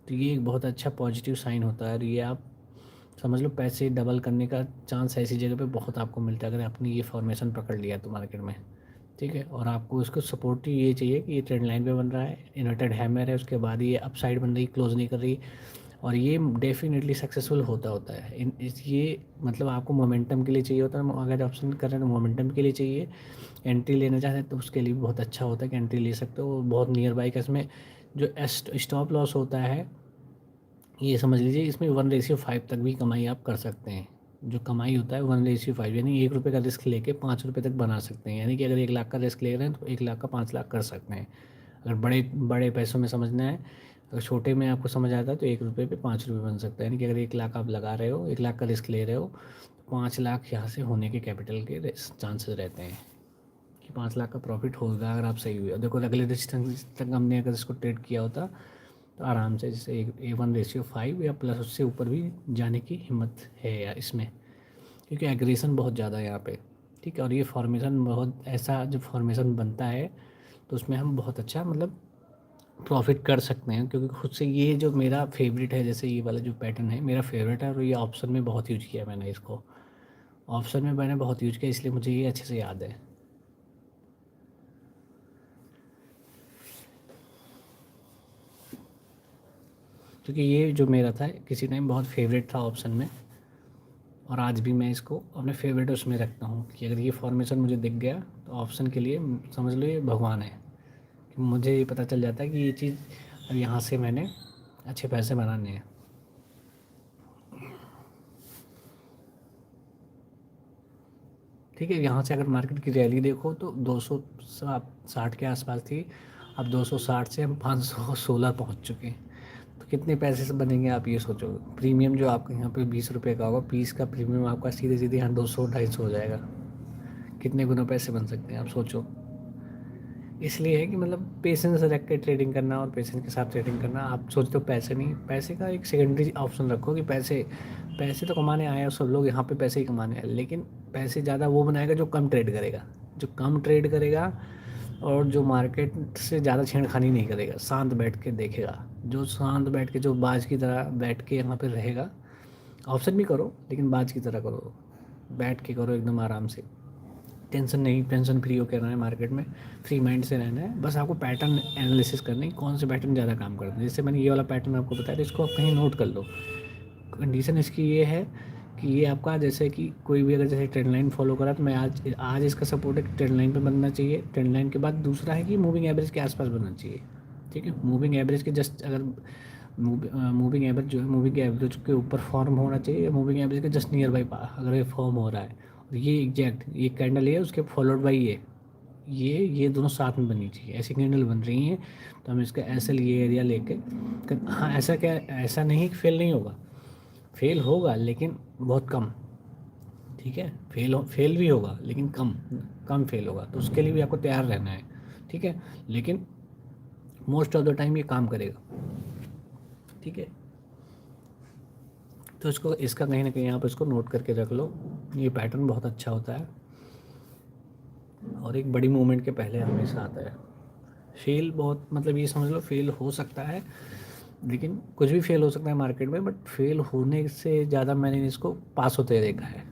तो ये एक बहुत अच्छा पॉजिटिव साइन होता है, और ये आप समझ लो पैसे डबल करने का चांस ऐसी जगह पे बहुत आपको मिलता है, अगर आपने ये फॉर्मेशन पकड़ लिया तो मार्केट में। ठीक है, और आपको इसको सपोर्ट ये चाहिए कि ये ट्रेंड लाइन पे बन रहा है, इन्वर्टेड हैमर है, उसके बाद ये अपसाइड बन रही, क्लोज नहीं कर रही, और ये डेफिनेटली सक्सेसफुल होता होता है। ये मतलब आपको मोमेंटम के लिए चाहिए होता है, अगर ऑप्शन कर रहे हैं तो मोमेंटम के लिए चाहिए। एंट्री लेना चाहते हैं तो उसके लिए भी बहुत अच्छा होता है कि एंट्री ले सकते हो बहुत नियर बाई का। इसमें जो स्टॉप लॉस होता है, ये समझ लीजिए इसमें 1:5 तक भी कमाई आप कर सकते हैं। जो कमाई होता है 1:5, यानी 1 रुपये का रिस्क लेके 5 रुपये तक बना सकते हैं। यानी कि अगर 1 लाख का रिस्क ले रहे हैं तो 1 लाख का 5 लाख कर सकते हैं। अगर बड़े बड़े पैसों में समझना है, अगर छोटे में आपको समझ आता है तो 1 रुपये पे 5 रुपये बन सकता है। यानी कि अगर 1 लाख आप लगा रहे हो, 1 लाख का रिस्क ले रहे हो, तो 5 लाख यहाँ से होने के कैपिटल के चांसेस रहते हैं कि 5 लाख का प्रॉफिट होगा अगर आप सही हुए। देखो अगले डिस्टेंस तक हमने अगर इसको ट्रेड किया होता तो आराम से, जैसे 1:5 या प्लस उससे ऊपर भी जाने की हिम्मत है यार इसमें, क्योंकि एग्रेशन बहुत ज़्यादा है यहाँ पे। ठीक है, और ये फॉर्मेशन बहुत ऐसा जब फॉर्मेशन बनता है तो उसमें हम बहुत अच्छा मतलब प्रॉफिट कर सकते हैं, क्योंकि खुद से ये जो मेरा फेवरेट है, जैसे ये वाला जो पैटर्न है मेरा फेवरेट है, और ये ऑप्शन में बहुत यूज किया मैंने इसको, ऑप्शन में मैंने बहुत यूज किया, इसलिए मुझे ये अच्छे से याद है। क्योंकि ये जो मेरा था किसी टाइम बहुत फेवरेट था ऑप्शन में, और आज भी मैं इसको अपने फेवरेट उसमें रखता हूँ कि अगर ये फॉर्मेशन मुझे दिख गया तो ऑप्शन के लिए समझ लो ये भगवान है, कि मुझे ये पता चल जाता है कि ये चीज़ अब यहाँ से मैंने अच्छे पैसे बनाने हैं। ठीक है, यहाँ से अगर मार्केट की रैली देखो तो 260 के आसपास थी, अब 260 से हम 516 पहुँच चुके हैं। तो कितने पैसे से बनेंगे आप ये सोचो। प्रीमियम जो आपका यहाँ पे 20 रुपये का होगा, पीस का प्रीमियम आपका सीधे सीधे यहाँ 200-250 हो जाएगा। कितने गुना पैसे बन सकते हैं आप सोचो। इसलिए है कि मतलब पेशेंस रख के ट्रेडिंग करना, और पेशेंस के साथ ट्रेडिंग करना। आप सोचते हो पैसे नहीं, पैसे का एक सेकेंडरी ऑप्शन रखो कि पैसे पैसे तो कमाने आए हैं, सब लोग यहाँ पे पैसे ही कमाने हैं, लेकिन पैसे ज़्यादा वो बनाएगा जो कम ट्रेड करेगा, जो कम ट्रेड करेगा, और जो मार्केट से ज़्यादा छेड़खानी नहीं करेगा, शांत बैठ के देखेगा। जो शांत बैठ के, जो बाज की तरह बैठ के यहाँ पे रहेगा। ऑप्शन भी करो लेकिन बाज की तरह करो, बैठ के करो एकदम आराम से, टेंशन नहीं, टेंशन फ्री होकर रहना है मार्केट में, फ्री माइंड से रहना है। बस आपको पैटर्न एनालिसिस करना है, कौन से पैटर्न ज़्यादा काम करते हैं। जैसे मैंने ये वाला पैटर्न आपको बताया, तो इसको आप कहीं नोट कर लो। कंडीशन इसकी ये है कि ये आपका, जैसे कि कोई भी अगर जैसे ट्रेंड लाइन फॉलो करा, तो मैं आज आज इसका सपोर्ट है कि ट्रेंड लाइन पे बनना चाहिए। ट्रेंड लाइन के बाद दूसरा है कि मूविंग एवरेज के आसपास बनना चाहिए। ठीक है, मूविंग एवरेज के जस्ट अगर मूविंग एवरेज जो है, मूविंग एवरेज के ऊपर फॉर्म होना चाहिए, मूविंग एवरेज के जस्ट नियर बाई अगर ये फॉर्म हो रहा है, और ये एग्जैक्ट ये कैंडल है उसके फॉलोड बाई ये दोनों साथ में बननी चाहिए। ऐसी कैंडल बन रही हैं तो हम इसका ऐसे ये एरिया लेके हाँ, ऐसा क्या, ऐसा नहीं कि फेल नहीं होगा, फेल होगा लेकिन बहुत कम। ठीक है, फेल भी होगा लेकिन कम, कम फेल होगा, तो उसके लिए भी आपको तैयार रहना है। ठीक है, लेकिन मोस्ट ऑफ द टाइम ये काम करेगा। ठीक है, तो इसको इसका कहीं ना कहीं आप इसको नोट करके रख लो। ये पैटर्न बहुत अच्छा होता है, और एक बड़ी मूवमेंट के पहले हमेशा आता है। फेल बहुत मतलब ये समझ लो फेल हो सकता है, लेकिन कुछ भी फेल हो सकता है मार्केट में, बट फेल होने से ज़्यादा मैंने इसको पास होते देखा है।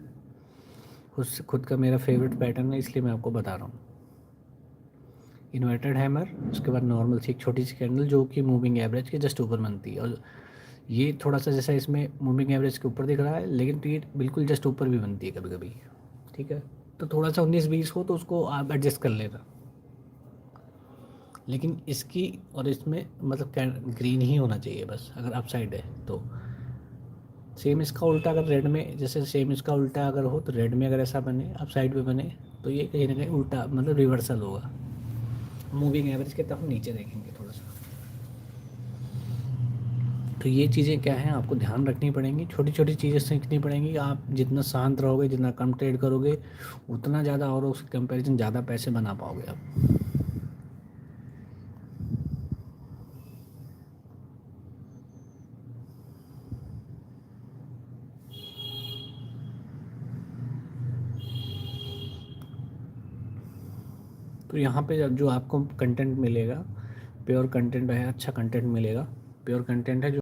खुद का मेरा फेवरेट पैटर्न है, इसलिए मैं आपको बता रहा हूँ। इन्वर्टेड हैमर, उसके बाद नॉर्मल सी एक छोटी सी कैंडल जो कि मूविंग एवरेज के जस्ट ऊपर बनती है, और ये थोड़ा सा जैसा इसमें मूविंग एवरेज के ऊपर दिख रहा है, लेकिन तो ये बिल्कुल जस्ट ऊपर भी बनती है कभी कभी। ठीक है, तो थोड़ा सा 19-20 हो तो उसको आप एडजस्ट कर लेना, लेकिन इसकी और इसमें मतलब ग्रीन ही होना चाहिए बस, अगर अपसाइड है तो। सेम इसका उल्टा अगर रेड में, जैसे सेम इसका उल्टा अगर हो तो रेड में अगर ऐसा बने, अपसाइड पे बने, तो ये कहीं ना कहीं उल्टा मतलब रिवर्सल होगा। मूविंग एवरेज के तरफ नीचे देखेंगे थोड़ा सा। तो ये चीज़ें क्या हैं आपको ध्यान रखनी पड़ेंगी, छोटी छोटी चीज़ें सीखनी पड़ेंगी। आप जितना शांत रहोगे, जितना कम ट्रेड करोगे, उतना ज़्यादा और उसके कंपैरिजन ज़्यादा पैसे बना पाओगे आप। तो यहाँ पे जो आपको कंटेंट मिलेगा, प्योर कंटेंट है, अच्छा कंटेंट मिलेगा। प्योर कंटेंट है जो